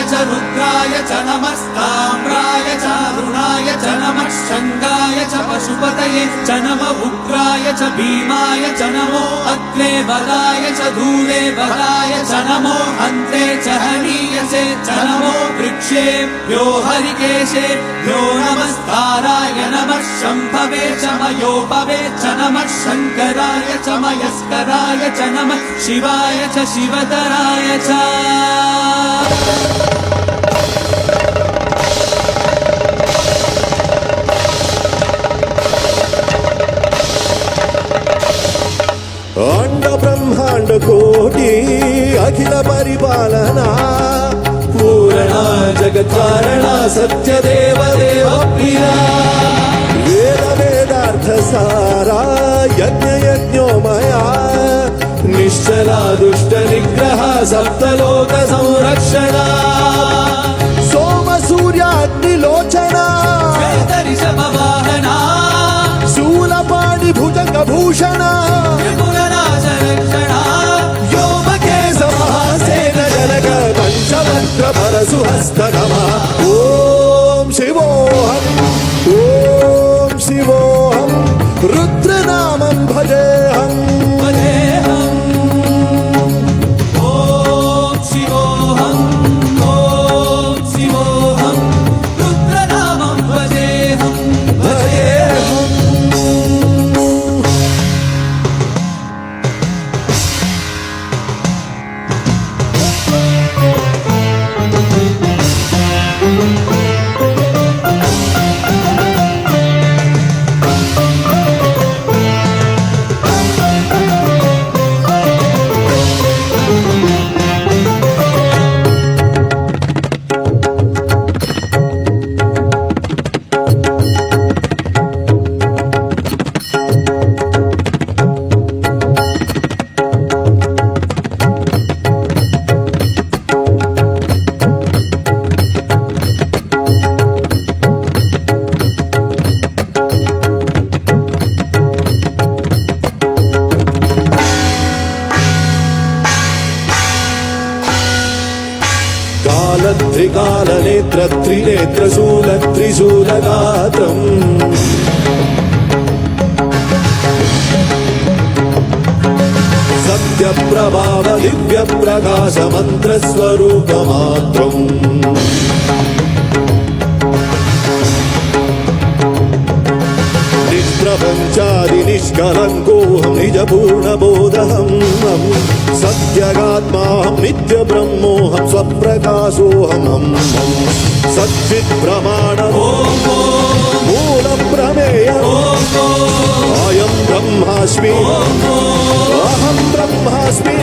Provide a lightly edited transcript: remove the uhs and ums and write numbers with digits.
च रुद्राय च नमस्ताम्राय च अरुणाय च नमः शङ्गाय च पशुपतये च नम उग्राय च भीमाय च नमो अग्ने वराय च धूले वराय च नमो अन्ते च हनीयसे च नमो वृक्षेभ्यो हरिकेशेभ्यो नमस्ताराय नमः शम्भवे च मयोपवे च नमः शङ्कराय च मयस्कराय च नमः शिवाय च शिवतराय च अंड ब्रह्मांड कोटि अखिल परिपालना पूरणा जगत्कारणा सत्यदेव देव प्रिया वेद वेदार्थ सारा यज्ञ यज्ञोमया निश्चला दुष्ट निग्रह सप्तलोक संरक्षणा सोम सूर्याग्निलोचना ऋषभवाहना शूलपाणि भुजंग भूषणा पंचमंत्र परशुहस्त नमः ओम शिवोहम रुद्रनामं भजेहम् ओम शिवोहम रुद्रनामं भजेहम् त्रिकालनेत्र त्रिनेत्रशूल त्रिशूलगात्रम् सत्यप्रभाव दिव्यप्रकाश मन्त्रस्वरूपमात्रम् निष्प्रपञ्चादि निष्कलङ्कोऽहं निजपूर्णबोधहम् सत्यगात्माहं नित्यब्रह्मोऽहं स्वप्रकाशोऽहं सच्चित्प्रमाणम् मूलप्रमेयम् अयं ब्रह्मास्मि अहं ब्रह्मास्मि